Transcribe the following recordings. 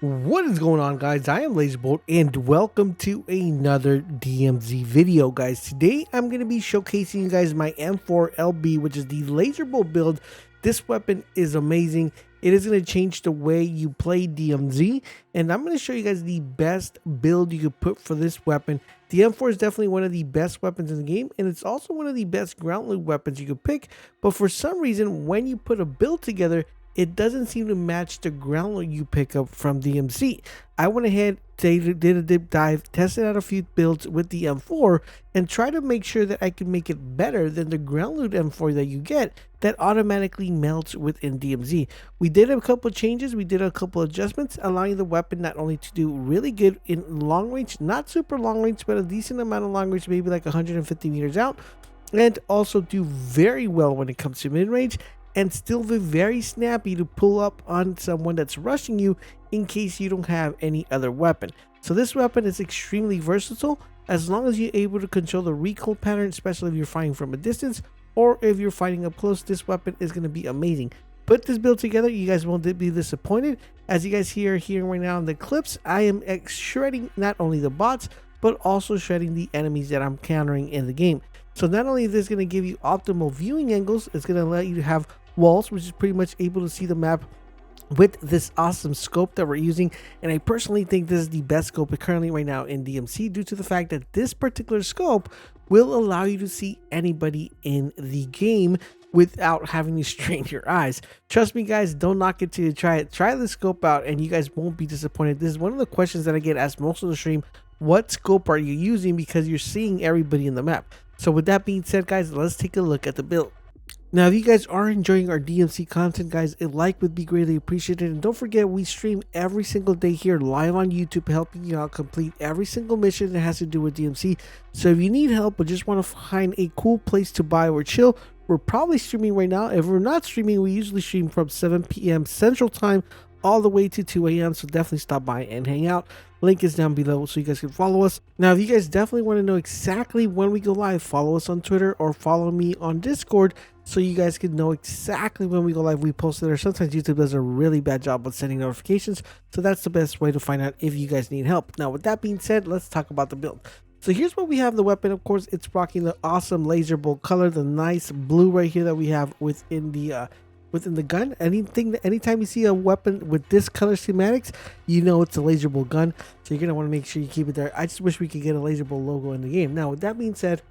What is going on, guys? I am LaserBolt and welcome to another DMZ video, guys. Today I'm going to be showcasing you guys my M4LB, which is the LaserBolt build. This weapon is amazing. It is going to change the way you play DMZ, and I'm going to show you guys the best build you could put for this weapon. The M4 is definitely one of the best weapons in the game, and it's also one of the best ground loot weapons you could pick, but for some reason when you put a build together, it doesn't seem to match the ground loot you pick up from DMZ. I went ahead, did a deep dive, tested out a few builds with the M4, and tried to make sure that I could make it better than the ground loot M4 that you get that automatically melts within DMZ. We did a couple changes, we did a couple adjustments, allowing the weapon not only to do really good in long range, not super long range, but a decent amount of long range, maybe like 150 meters out, and also do very well when it comes to mid range, and still be very snappy to pull up on someone that's rushing you in case you don't have any other weapon. So this weapon is extremely versatile as long as you're able to control the recoil pattern, especially if you're fighting from a distance or if you're fighting up close. This weapon is going to be amazing. Put this build together, you guys won't be disappointed. As you guys hear right now in the clips, I am shredding not only the bots but also shredding the enemies that I'm countering in the game. So not only is this going to give you optimal viewing angles, it's going to let you have walls, which is pretty much able to see the map with this awesome scope that we're using. And I personally think this is the best scope currently right now in DMZ, due to the fact that this particular scope will allow you to see anybody in the game without having to strain your eyes. Trust me, guys, don't knock it till you try it. Try the scope out and you guys won't be disappointed. This is one of the questions that I get asked most of the stream: what scope are you using? Because you're seeing everybody in the map. So with that being said, guys, let's take a look at the build. Now, if you guys are enjoying our DMZ content, guys, a like would be greatly appreciated. And don't forget, we stream every single day here live on YouTube, helping you out complete every single mission that has to do with DMZ. So if you need help or just want to find a cool place to buy or chill, we're probably streaming right now. If we're not streaming, we usually stream from 7 p.m. Central Time all the way to 2 a.m. So definitely stop by and hang out. Link is down below so you guys can follow us. Now, if you guys definitely want to know exactly when we go live, follow us on Twitter or follow me on Discord so you guys can know exactly when we go live. We post it, or sometimes YouTube does a really bad job of sending notifications. So that's the best way to find out if you guys need help. Now, with that being said, let's talk about the build. So here's what we have the weapon. Of course, it's rocking the awesome LaserBolt color, the nice blue right here that we have within the gun. Anytime you see a weapon with this color schematics, you know it's a LaserBolt gun. So you're gonna want to make sure you keep it there. I just wish we could get a LaserBolt logo in the game. Now, with that being said,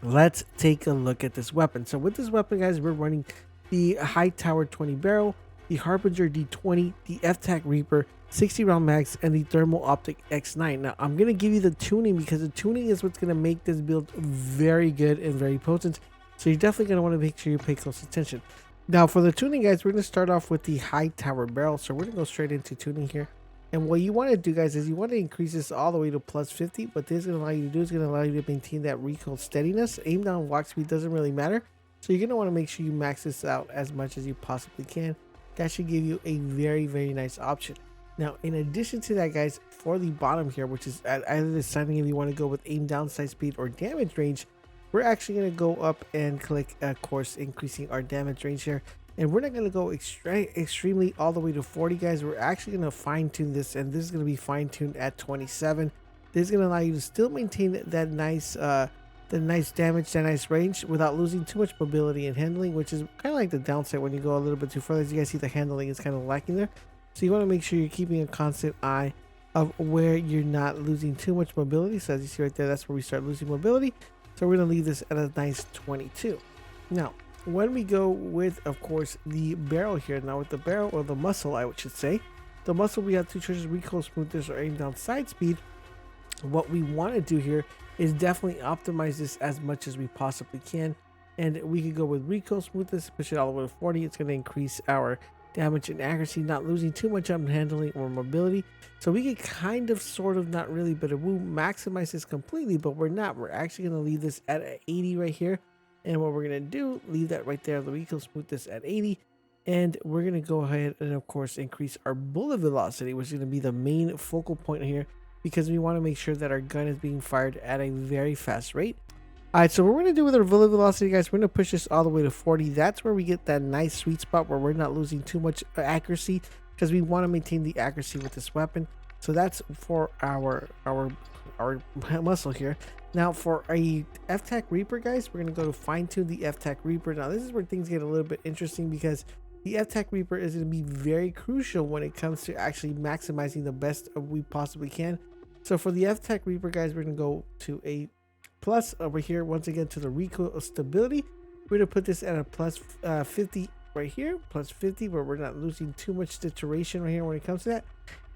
let's take a look at this weapon. So with this weapon, guys, we're running the High Tower 20 barrel, the Harbinger D20, the F-Tac Reaper, 60 round mags, and the Thermal Optic X9. Now, I'm going to give you the tuning because the tuning is what's going to make this build very good and very potent. So you're definitely going to want to make sure you pay close attention. Now, for the tuning, guys, we're going to start off with the High Tower barrel. So we're going to go straight into tuning here. And what you want to do, guys, is you want to increase this all the way to plus 50. What this is going to allow you to do is going to allow you to maintain that recoil steadiness. Aim down, walk speed doesn't really matter. So you're going to want to make sure you max this out as much as you possibly can. That should give you a very, very nice option. Now, in addition to that, guys, for the bottom here, which is either deciding if you want to go with aim down, sight speed, or damage range, we're actually going to go up and click, of course, increasing our damage range here. And we're not going to go extremely all the way to 40, guys. We're actually going to fine tune this, and this is going to be fine tuned at 27. This is going to allow you to still maintain that nice damage, that nice range without losing too much mobility and handling, which is kind of like the downside when you go a little bit too further. As you guys see, the handling is kind of lacking there. So you want to make sure you're keeping a constant eye of where you're not losing too much mobility. So as you see right there, that's where we start losing mobility. So we're going to leave this at a nice 22. Now, when we go with, of course, the barrel here, now with the barrel, or the muzzle, I should say, the muzzle, we have two choices: recoil smoothness or aim down sight speed. What we want to do here is definitely optimize this as much as we possibly can, and we could go with recoil smoothness, push it all the way to 40. It's going to increase our damage and accuracy, not losing too much on handling or mobility. So we could kind of, sort of, not really, but it will maximize this completely, but we're not. We're actually going to leave this at 80 right here. And what we're going to do, leave that right there, the recoil smoothness at 80. And we're going to go ahead and, of course, increase our bullet velocity, which is going to be the main focal point here, because we want to make sure that our gun is being fired at a very fast rate. Alright, so what we're going to do with our bullet velocity, guys, we're going to push this all the way to 40. That's where we get that nice sweet spot where we're not losing too much accuracy, because we want to maintain the accuracy with this weapon. So that's for our muscle here. Now for a FTAC Reaper, guys, we're going to go to fine tune the FTAC Reaper. Now this is where things get a little bit interesting, because the FTAC Reaper is going to be very crucial when it comes to actually maximizing the best we possibly can. So for the FTAC Reaper, guys, we're going to go to a plus over here, once again, to the recoil stability. We're going to put this at a plus 50 right here, plus 50, where we're not losing too much deterioration right here when it comes to that.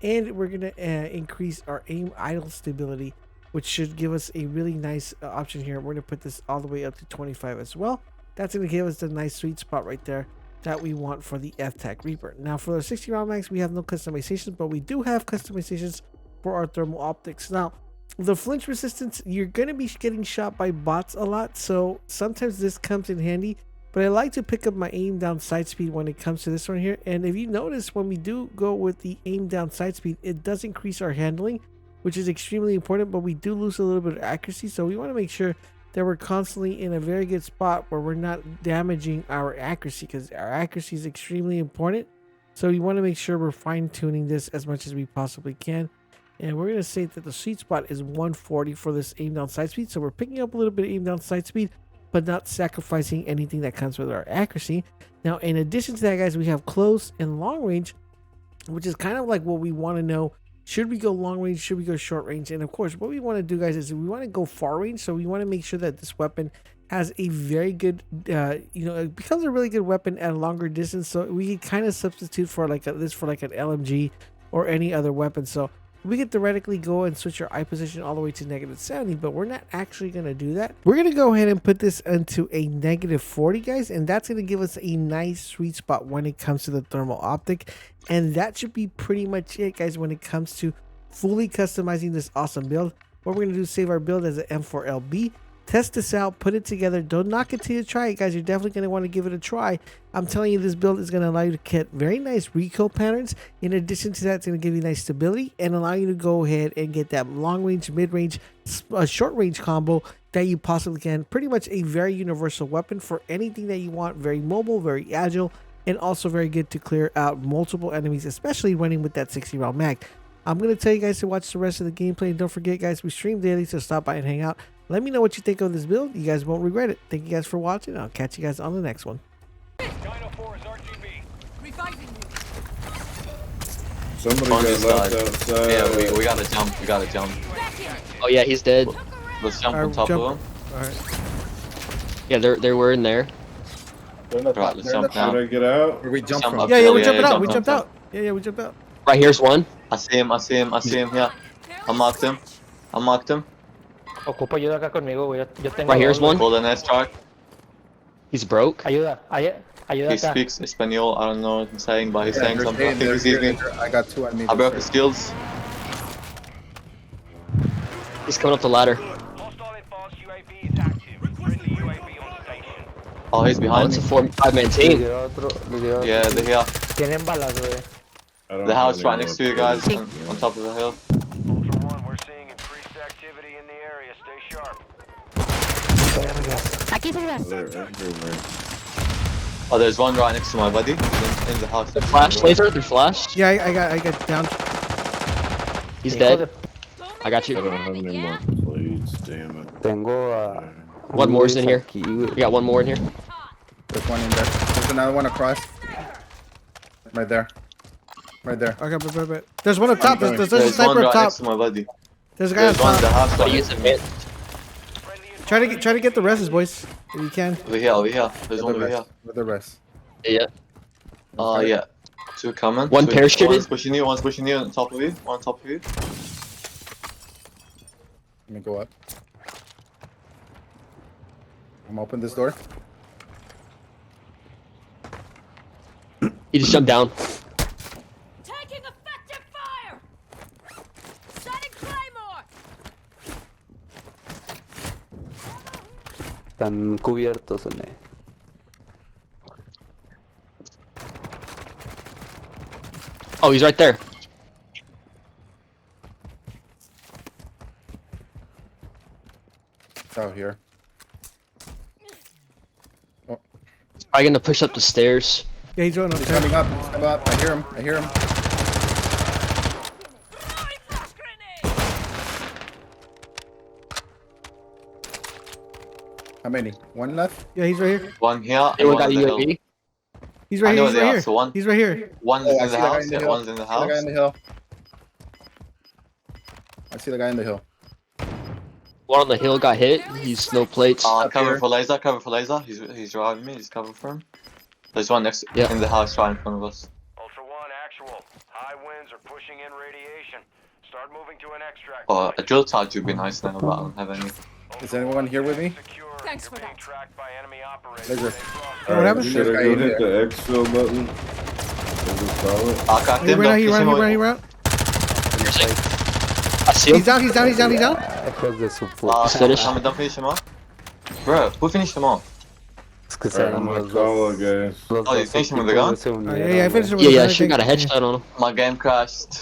And we're going to increase our aim idle stability, which should give us a really nice option here. We're going to put this all the way up to 25 as well. That's going to give us the nice sweet spot right there that we want for the FTAC Reaper. Now for the 60 round mags, we have no customizations, but we do have customizations for our thermal optics. Now the flinch resistance, you're going to be getting shot by bots a lot, so sometimes this comes in handy, but I like to pick up my aim down sight speed when it comes to this one here. And if you notice, when we do go with the aim down sight speed, it does increase our handling, which is extremely important, but we do lose a little bit of accuracy. So we want to make sure that we're constantly in a very good spot where we're not damaging our accuracy, because our accuracy is extremely important. So we want to make sure we're fine tuning this as much as we possibly can. And we're going to say that the sweet spot is 140 for this aim down sight speed. So we're picking up a little bit of aim down sight speed, but not sacrificing anything that comes with our accuracy. Now, in addition to that, guys, we have close and long range, which is kind of like what we want to know. Should we go long range? Should we go short range? And of course, what we want to do, guys, is we want to go far range. So we want to make sure that this weapon has a very good, it becomes a really good weapon at a longer distance. So we can kind of substitute for like this for like an LMG or any other weapon. So we could theoretically go and switch our eye position all the way to -70, but we're not actually going to do that. We're going to go ahead and put this into a -40, guys, and that's going to give us a nice sweet spot when it comes to the thermal optic. And that should be pretty much it, guys, when it comes to fully customizing this awesome build. What we're going to do is save our build as an M4 LB. Test this out, put it together. Don't knock it till you try it, guys. You're definitely going to want to give it a try. I'm telling you, this build is going to allow you to get very nice recoil patterns. In addition to that, it's going to give you nice stability and allow you to go ahead and get that long range, mid range, short range combo that you possibly can. Pretty much a very universal weapon for anything that you want. Very mobile, very agile, and also very good to clear out multiple enemies, especially running with that 60 round mag. I'm going to tell you guys to watch the rest of the gameplay. And don't forget, guys, we stream daily, so stop by and hang out. Let me know what you think of this build. You guys won't regret it. Thank you guys for watching. I'll catch you guys on the next one. Somebody got left outside. Yeah, we gotta jump. We gotta jump. Oh yeah, he's dead. Let's jump on top of him. Alright. Yeah, they were in there. Right, let's jump Should I down. get out? Where we jump Jump from? up. Yeah, we Yeah, jumped yeah, out. We jump, jumped jump. out. Yeah, we jumped out. Right here's one. I see him. Yeah. I marked him. Ocupo ayuda acá conmigo, güey. Yo tengo Right here's dos, güey. one. Hold the next track. He's broke. Ayuda, ayuda He acá. speaks Espanol. I don't know what he's saying, but he's saying they're something. I staying think he there, sees me. I got two enemies. I broke his skills. He's coming up the ladder. Oh, he's Oh, behind it's me. a 5-man team. Yeah, they're here. Tienen balas, güey. I don't The have house any right more next to you guys, plates. on top of the hill. Ultra One, we're seeing increased activity in the area. Stay sharp. They're everywhere. Oh, there's one right next to my buddy. He's in the house. They're flash laser. They're flash. Yeah, I got down. He's Hijo dead. de- I got I you. don't have any more plates, damn it. Tengo a. One more's in here. We got one more in here. There's one in there. There's another one across. Right there. Right there. Okay, but there's one up top. There's a There's one sniper up right top. next to my buddy. There's a guy up There's one in the top. house Gotta right use a mid. Try to get the rests, boys, if you can. over here. There's one over here. With the rest. Yeah. Yeah. Two coming. One Two- parachuted. One's pushing you, on top of you. One on top of you. Let me go up. I'm open this door. He just jumped down. Taking effective fire! Setting Claymore! Están cubiertos, ¿no? Oh, he's right there. It's out here. Probably gonna push up the stairs. Yeah, he's running up He's there. coming up. He's coming up. I hear him. How many? One left? Yeah, he's right here. One here and Anyone one got a in the hill. UAV? He's I right know here. He's they right are, here. so one- He's right here. One's Oh, I in see the the guy house. in the Yeah, hill. one's in the I see the guy house. in the hill. I see the guy in the hill. One on the hill got hit. He's no plates. Up Cover here. for laser. Cover for laser. He's driving me. He's covered for him. There's one next Yeah. in the house right in front of us. Ultra One, actual. High winds are pushing in radiation. Start moving to an extract. Oh, a drill charge would be nice now, but I don't have any. Is anyone here with me? Secure. Thanks You're for being that. tracked by enemy operators. Laser. What happened? Should I This guy go in hit there. the exfil button? Is it solid? I cracked He him. ran out. Don't He push ran. him He away. ran. He ran. I see him. He's down. He's down. He's down. He's down. Hijos de su puta. Ah, Finished. don't finish him off. Bro, who finished him off? Es que Alright, I'm gonna call it, guys. los Oh, you dos finished him with the gun? equipos se Yeah, I unieron, finished güey. him with Yeah, the I should gun, got a I think. headshot on him. My game crashed.